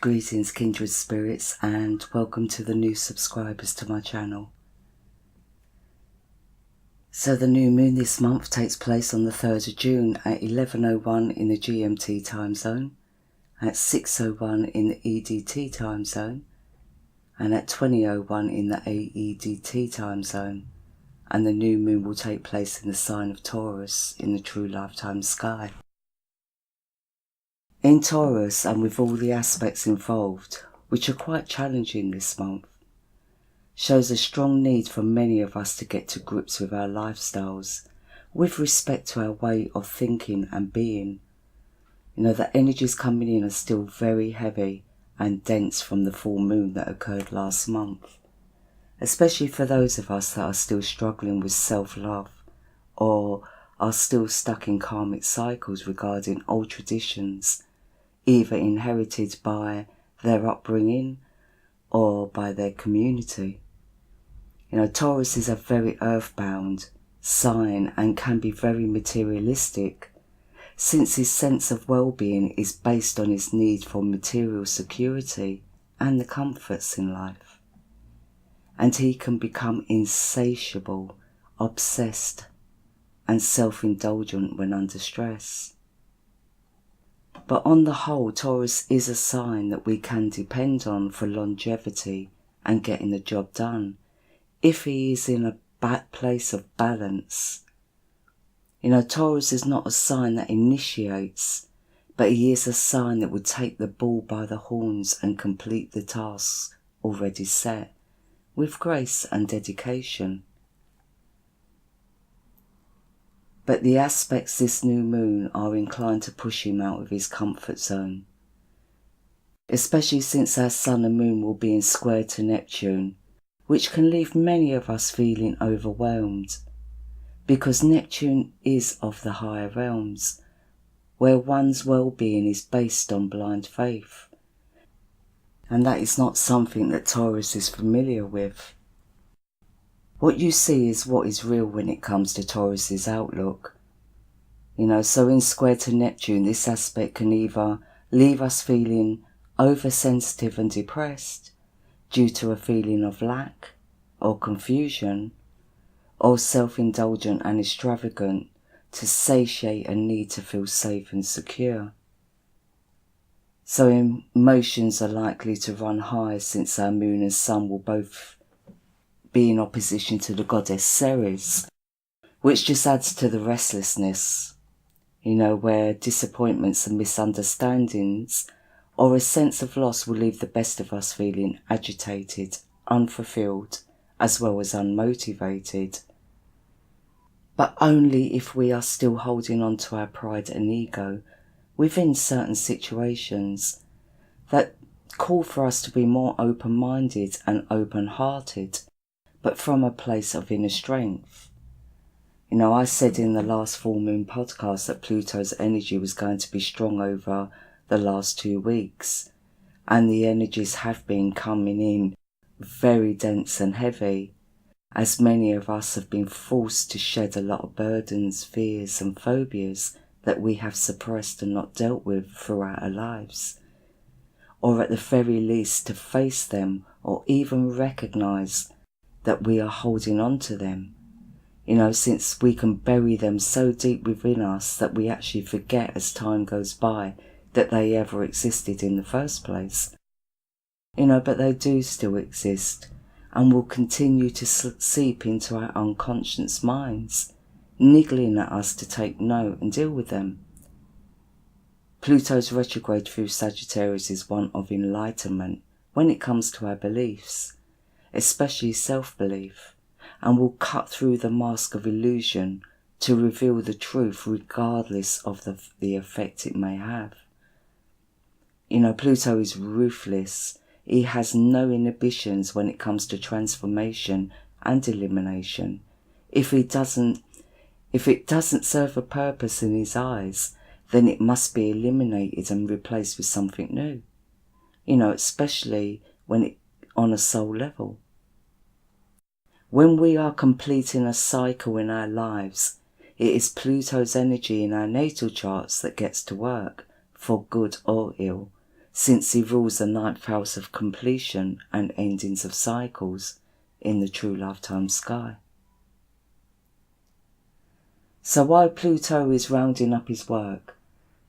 Greetings, kindred spirits, and welcome to the new subscribers to my channel. So the new moon this month takes place on the 3rd of June at 11:01 in the GMT time zone, at 6:01 in the EDT time zone, and at 20:01 in the AEDT time zone. And the new moon will take place in the sign of Taurus in the true lifetime sky. In Taurus, and with all the aspects involved, which are quite challenging this month, shows a strong need for many of us to get to grips with our lifestyles, with respect to our way of thinking and being. The energies coming in are still very heavy and dense from the full moon that occurred last month, especially for those of us that are still struggling with self-love or are still stuck in karmic cycles regarding old traditions, either inherited by their upbringing or by their community. Taurus is a very earthbound sign and can be very materialistic, since his sense of well-being is based on his need for material security and the comforts in life. And he can become insatiable, obsessed, and self-indulgent when under stress. But on the whole, Taurus is a sign that we can depend on for longevity and getting the job done, if he is in a bad place of balance. Taurus is not a sign that initiates, but he is a sign that would take the bull by the horns and complete the tasks already set, with grace and dedication. But the aspects this new moon are inclined to push him out of his comfort zone, especially since our sun and moon will be in square to Neptune, which can leave many of us feeling overwhelmed, because Neptune is of the higher realms, where one's well-being is based on blind faith, and that is not something that Taurus is familiar with. What you see is what is real when it comes to Taurus's outlook. So in square to Neptune, this aspect can either leave us feeling oversensitive and depressed due to a feeling of lack or confusion, or self-indulgent and extravagant to satiate a need to feel safe and secure. So emotions are likely to run high, since our moon and sun will both be in opposition to the goddess Ceres, which just adds to the restlessness, where disappointments and misunderstandings or a sense of loss will leave the best of us feeling agitated, unfulfilled, as well as unmotivated. But only if we are still holding on to our pride and ego within certain situations that call for us to be more open-minded and open-hearted, but from a place of inner strength. I said in the last full moon podcast that Pluto's energy was going to be strong over the last 2 weeks, and the energies have been coming in very dense and heavy, as many of us have been forced to shed a lot of burdens, fears and phobias that we have suppressed and not dealt with throughout our lives, or at the very least to face them or even recognise that we are holding on to them, since we can bury them so deep within us that we actually forget as time goes by that they ever existed in the first place. But they do still exist and will continue to seep into our unconscious minds, niggling at us to take note and deal with them. Pluto's retrograde through Sagittarius is one of enlightenment when it comes to our beliefs, especially self-belief, and will cut through the mask of illusion to reveal the truth regardless of the effect it may have. Pluto is ruthless. He has no inhibitions when it comes to transformation and elimination. If it doesn't serve a purpose in his eyes, then it must be eliminated and replaced with something new. Especially when on a soul level. When we are completing a cycle in our lives, it is Pluto's energy in our natal charts that gets to work, for good or ill, since he rules the 9th house of completion and endings of cycles in the true lifetime sky. So while Pluto is rounding up his work,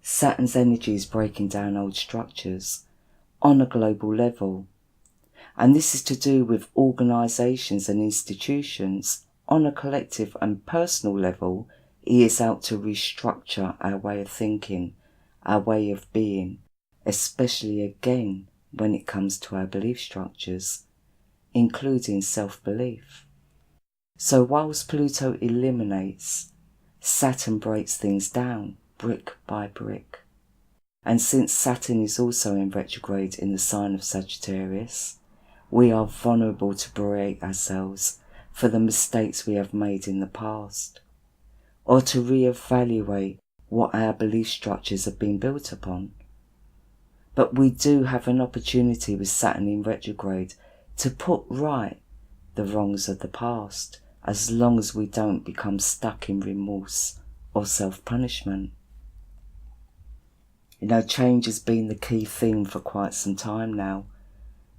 Saturn's energy is breaking down old structures on a global level. And this is to do with organisations and institutions. On a collective and personal level, he is out to restructure our way of thinking, our way of being, especially again when it comes to our belief structures, including self-belief. So whilst Pluto eliminates, Saturn breaks things down, brick by brick. And since Saturn is also in retrograde in the sign of Sagittarius, we are vulnerable to berate ourselves for the mistakes we have made in the past, or to re-evaluate what our belief structures have been built upon. But we do have an opportunity with Saturn in retrograde to put right the wrongs of the past, as long as we don't become stuck in remorse or self-punishment. Change has been the key theme for quite some time now,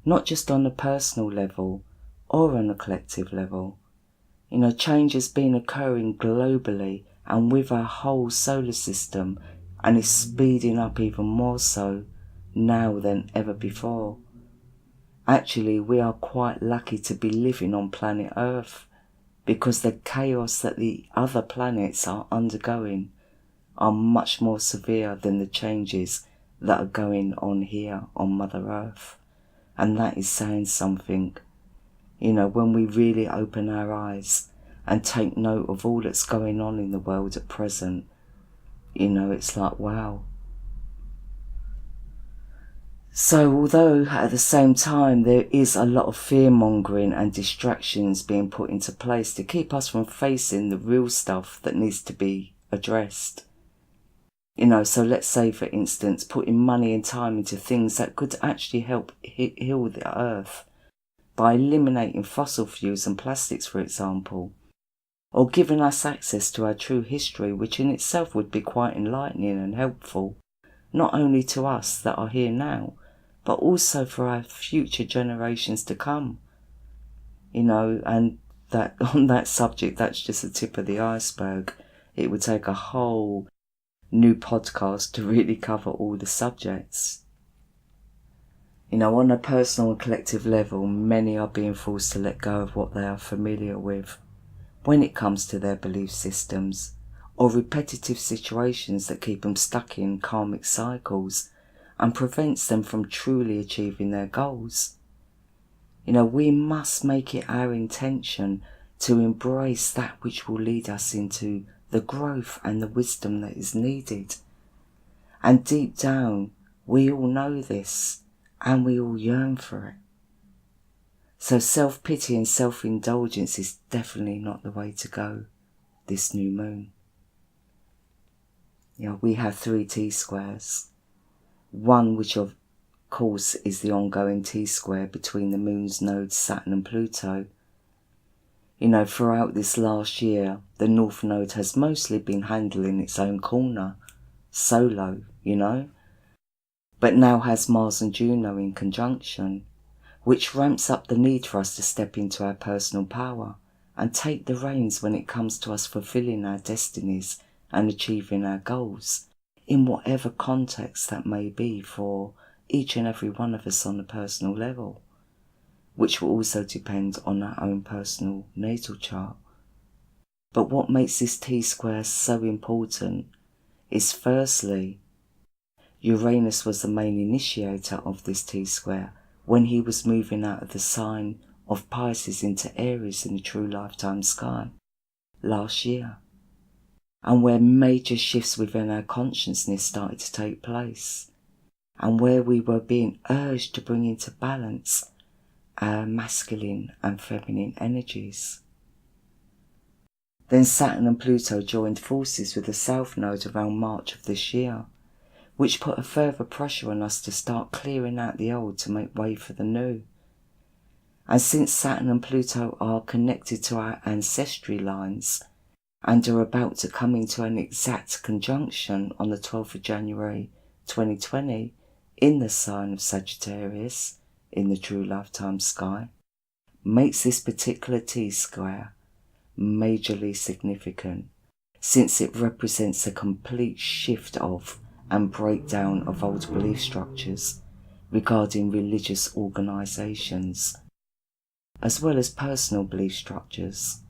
not just on a personal level or on a collective level. Change has been occurring globally and with our whole solar system, and is speeding up even more so now than ever before. Actually, we are quite lucky to be living on planet Earth, because the chaos that the other planets are undergoing are much more severe than the changes that are going on here on Mother Earth. And that is saying something. When we really open our eyes and take note of all that's going on in the world at present, it's like, wow. So although at the same time there is a lot of fear-mongering and distractions being put into place to keep us from facing the real stuff that needs to be addressed. So let's say, for instance, putting money and time into things that could actually help heal the earth by eliminating fossil fuels and plastics, for example, or giving us access to our true history, which in itself would be quite enlightening and helpful, not only to us that are here now, but also for our future generations to come. And that on that subject, that's just the tip of the iceberg. It would take a whole new podcast to really cover all the subjects. On a personal and collective level, many are being forced to let go of what they are familiar with when it comes to their belief systems, or repetitive situations that keep them stuck in karmic cycles and prevents them from truly achieving their goals. We must make it our intention to embrace that which will lead us into the growth and the wisdom that is needed. And deep down, we all know this, and we all yearn for it. So self-pity and self-indulgence is definitely not the way to go this new moon. We have 3 T-squares. One which of course is the ongoing T-square between the moon's nodes Saturn and Pluto. Throughout this last year, the North Node has mostly been handling its own corner, solo, but now has Mars and Juno in conjunction, which ramps up the need for us to step into our personal power and take the reins when it comes to us fulfilling our destinies and achieving our goals, in whatever context that may be for each and every one of us on a personal level, which will also depend on our own personal natal chart. But what makes this T-square so important is, firstly, Uranus was the main initiator of this T-square when he was moving out of the sign of Pisces into Aries in the true lifetime sky last year, and where major shifts within our consciousness started to take place, and where we were being urged to bring into balance our masculine and feminine energies. Then Saturn and Pluto joined forces with the South Node around March of this year, which put a further pressure on us to start clearing out the old to make way for the new. And since Saturn and Pluto are connected to our ancestry lines and are about to come into an exact conjunction on the 12th of January 2020 in the sign of Sagittarius in the true lifetime sky makes this particular T-square majorly significant, since it represents a complete shift of and breakdown of old belief structures regarding religious organisations, as well as personal belief structures,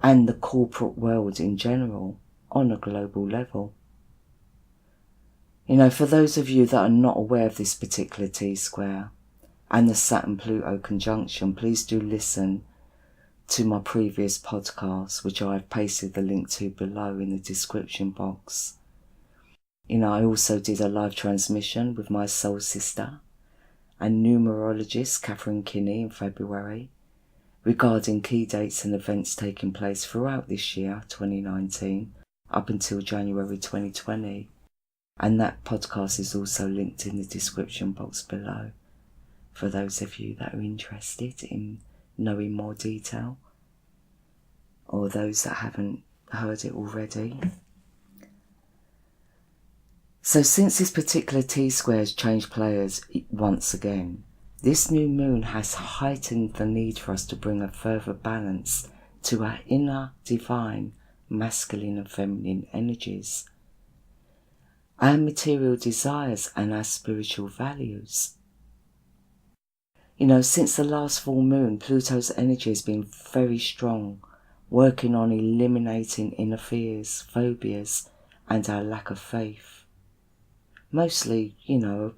and the corporate world in general on a global level. For those of you that are not aware of this particular T-square and the Saturn-Pluto conjunction, please do listen to my previous podcast, which I've pasted the link to below in the description box. I also did a live transmission with my soul sister and numerologist Katharine Kinnie in February regarding key dates and events taking place throughout this year, 2019, up until January 2020. And that podcast is also linked in the description box below for those of you that are interested in knowing more detail, or those that haven't heard it already. So since this particular T-square has changed players once again, this new moon has heightened the need for us to bring a further balance to our inner divine masculine and feminine energies, our material desires and our spiritual values. Since the last full moon, Pluto's energy has been very strong, working on eliminating inner fears, phobias, and our lack of faith. Mostly,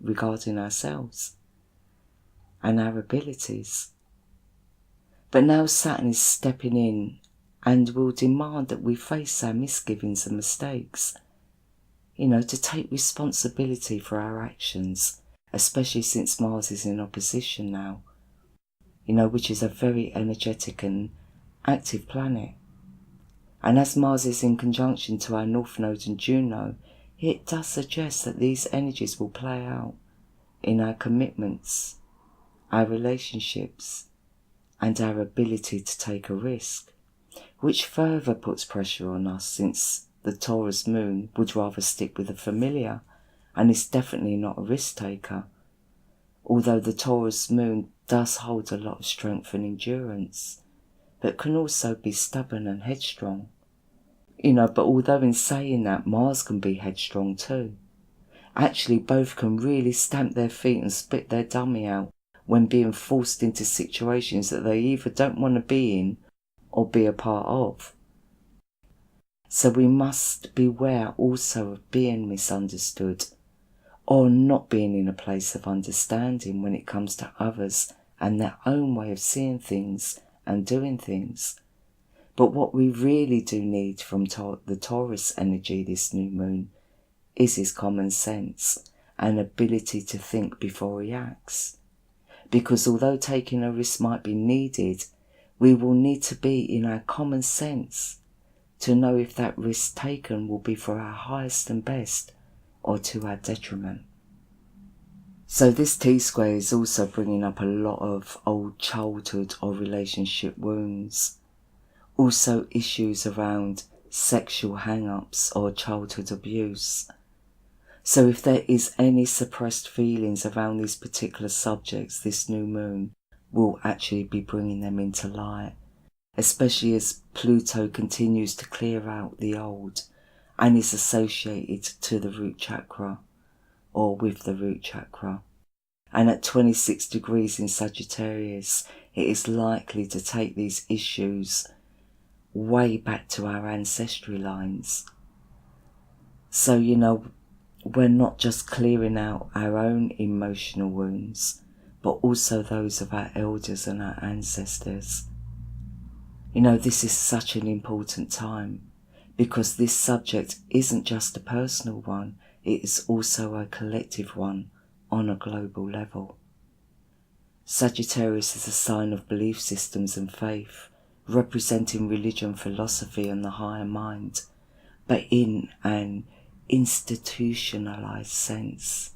regarding ourselves and our abilities. But now Saturn is stepping in and will demand that we face our misgivings and mistakes, to take responsibility for our actions, especially since Mars is in opposition now, which is a very energetic and active planet. And as Mars is in conjunction to our North Node and Juno, it does suggest that these energies will play out in our commitments, our relationships, and our ability to take a risk, which further puts pressure on us, since the Taurus moon would rather stick with the familiar and is definitely not a risk taker, although the Taurus moon does hold a lot of strength and endurance, but can also be stubborn and headstrong. But although in saying that, Mars can be headstrong too. Actually, both can really stamp their feet and spit their dummy out when being forced into situations that they either don't want to be in or be a part of. So we must beware also of being misunderstood or not being in a place of understanding when it comes to others and their own way of seeing things and doing things. But what we really do need from the Taurus energy this new moon is his common sense and ability to think before he acts. Because although taking a risk might be needed, we will need to be in our common sense to know if that risk taken will be for our highest and best or to our detriment. So this T-square is also bringing up a lot of old childhood or relationship wounds. Also issues around sexual hang-ups or childhood abuse. So if there is any suppressed feelings around these particular subjects, this new moon will actually be bringing them into light, especially as Pluto continues to clear out the old and is associated to the root chakra or with the root chakra. And at 26 degrees in Sagittarius, it is likely to take these issues way back to our ancestry lines. So, we're not just clearing out our own emotional wounds, but also those of our elders and our ancestors. This is such an important time, because this subject isn't just a personal one, it is also a collective one on a global level. Sagittarius is a sign of belief systems and faith, representing religion, philosophy and the higher mind, but in an institutionalized sense.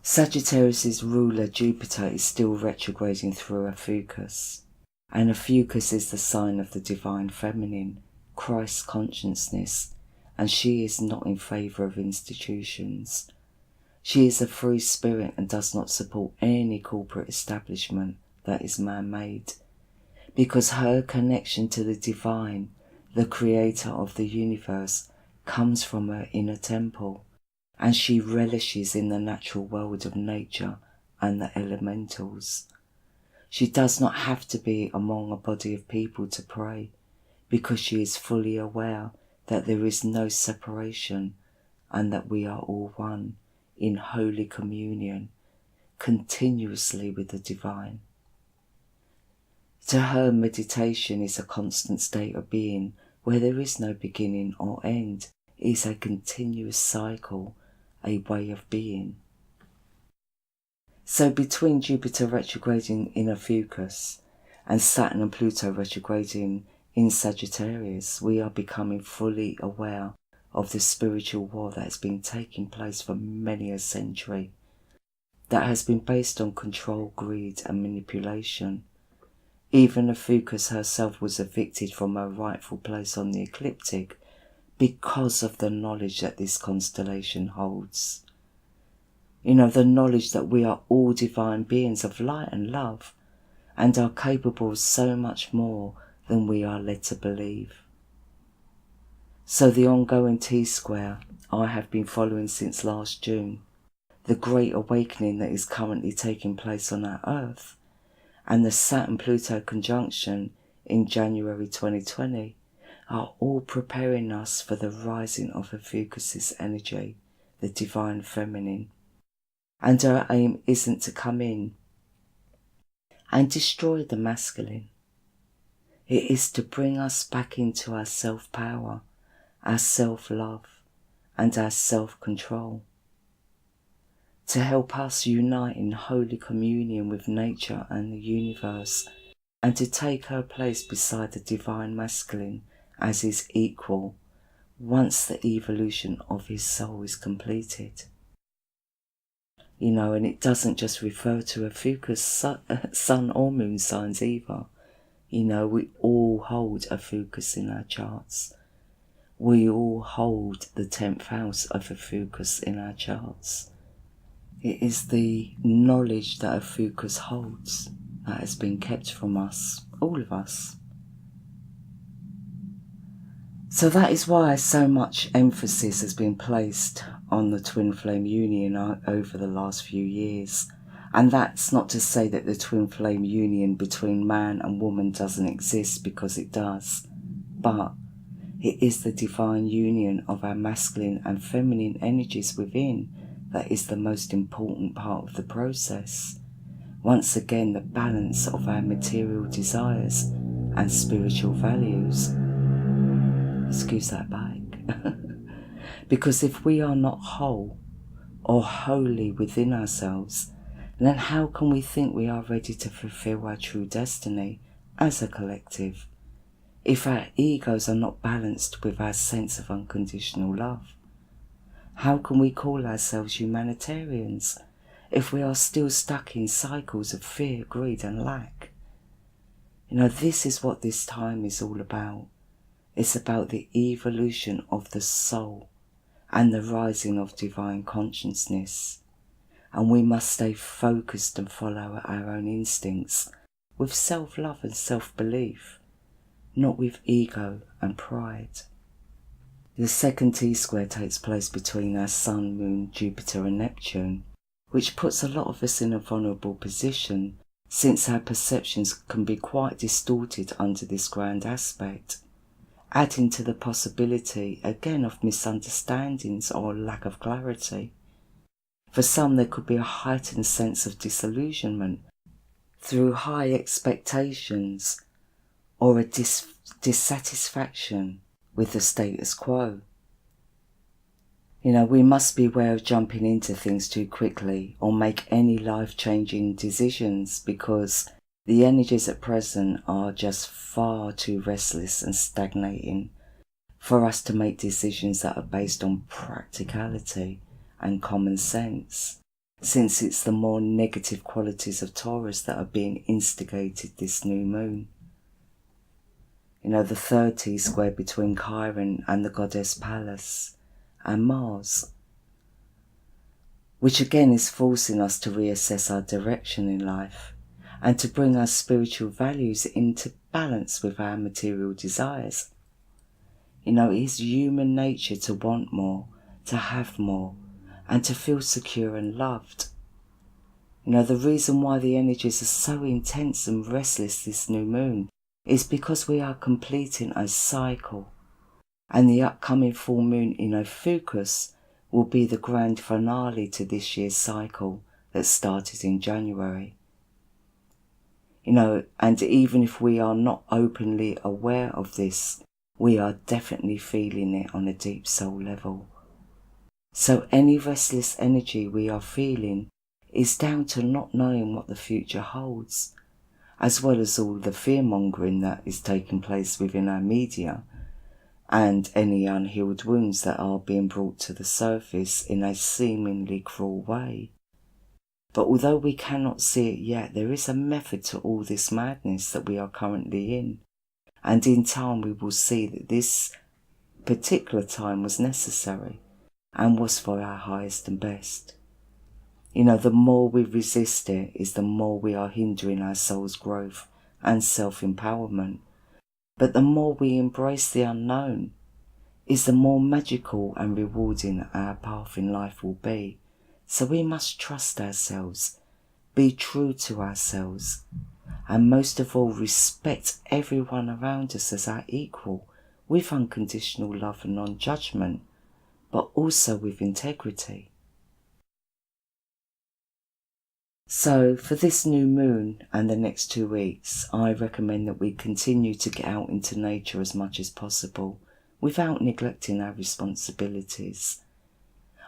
Sagittarius's ruler Jupiter is still retrograding through Ophiuchus, and Ophiuchus is the sign of the divine feminine, Christ consciousness, and she is not in favour of institutions. She is a free spirit and does not support any corporate establishment that is man-made, because her connection to the divine, the creator of the universe, comes from her inner temple, and she relishes in the natural world of nature and the elementals. She does not have to be among a body of people to pray, because she is fully aware that there is no separation and that we are all one in holy communion, continuously with the divine. To her, meditation is a constant state of being where there is no beginning or end. It is a continuous cycle, a way of being. So between Jupiter retrograding in Ophiuchus and Saturn and Pluto retrograding in Sagittarius, we are becoming fully aware of the spiritual war that has been taking place for many a century, that has been based on control, greed and manipulation. Even Ophiuchus herself was evicted from her rightful place on the Ecliptic because of the knowledge that this constellation holds. The knowledge that we are all divine beings of light and love and are capable of so much more than we are led to believe. So the ongoing T-square I have been following since last June, the great awakening that is currently taking place on our Earth, and the Saturn-Pluto conjunction in January 2020 are all preparing us for the rising of Ophiuchus' energy, the divine feminine. And our aim isn't to come in and destroy the masculine. It is to bring us back into our self-power, our self-love and our self-control, to help us unite in holy communion with nature and the universe, and to take her place beside the divine masculine as his equal once the evolution of his soul is completed. And it doesn't just refer to Ophiuchus sun or moon signs either. We all hold Ophiuchus in our charts. We all hold the 10th house of Ophiuchus in our charts. It is the knowledge that Ophiuchus holds that has been kept from us, all of us. So that is why so much emphasis has been placed on the twin flame union over the last few years. And that's not to say that the twin flame union between man and woman doesn't exist, because it does. But it is the divine union of our masculine and feminine energies within that is the most important part of the process. Once again, the balance of our material desires and spiritual values. Excuse that bag. Because if we are not whole or holy within ourselves, then how can we think we are ready to fulfill our true destiny as a collective, if our egos are not balanced with our sense of unconditional love? How can we call ourselves humanitarians if we are still stuck in cycles of fear, greed and lack? This is what this time is all about. It's about the evolution of the soul and the rising of divine consciousness. And we must stay focused and follow our own instincts with self-love and self-belief, not with ego and pride. The second T-square takes place between our Sun, Moon, Jupiter and Neptune, which puts a lot of us in a vulnerable position, since our perceptions can be quite distorted under this grand aspect, adding to the possibility again of misunderstandings or lack of clarity. For some, there could be a heightened sense of disillusionment through high expectations or a dissatisfaction with the status quo. We must beware of jumping into things too quickly or make any life-changing decisions, because the energies at present are just far too restless and stagnating for us to make decisions that are based on practicality and common sense, since it's the more negative qualities of Taurus that are being instigated this new moon. The third T-square between Chiron and the goddess Pallas and Mars, which again is forcing us to reassess our direction in life and to bring our spiritual values into balance with our material desires. It is human nature to want more, to have more, and to feel secure and loved. The reason why the energies are so intense and restless this new moon is because we are completing a cycle, and the upcoming full moon in Ophiuchus will be the grand finale to this year's cycle that started in January. And even if we are not openly aware of this, we are definitely feeling it on a deep soul level. So any restless energy we are feeling is down to not knowing what the future holds, as well as all the fear-mongering that is taking place within our media, and any unhealed wounds that are being brought to the surface in a seemingly cruel way. But although we cannot see it yet, there is a method to all this madness that we are currently in, and in time we will see that this particular time was necessary and was for our highest and best. The more we resist it is the more we are hindering our soul's growth and self-empowerment. But the more we embrace the unknown is the more magical and rewarding our path in life will be. So we must trust ourselves, be true to ourselves, and most of all respect everyone around us as our equal, with unconditional love and non-judgment, but also with integrity. So for this new moon and the next 2 weeks, I recommend that we continue to get out into nature as much as possible without neglecting our responsibilities.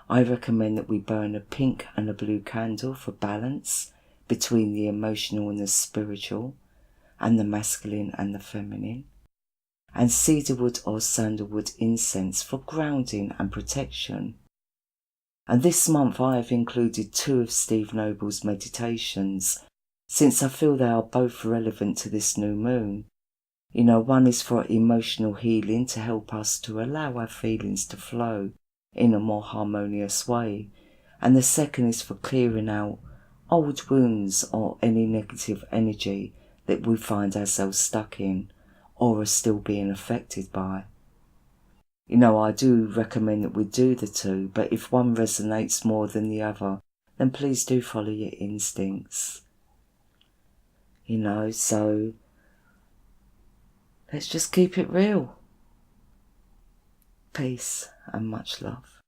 I recommend that we burn a pink and a blue candle for balance between the emotional and the spiritual, and the masculine and the feminine, and cedarwood or sandalwood incense for grounding and protection. And this month I have included 2 of Steve Nobel's meditations, since I feel they are both relevant to this new moon. One is for emotional healing to help us to allow our feelings to flow in a more harmonious way, and the second is for clearing out old wounds or any negative energy that we find ourselves stuck in or are still being affected by. I do recommend that we do the 2, but if one resonates more than the other, then please do follow your instincts. So let's just keep it real. Peace and much love.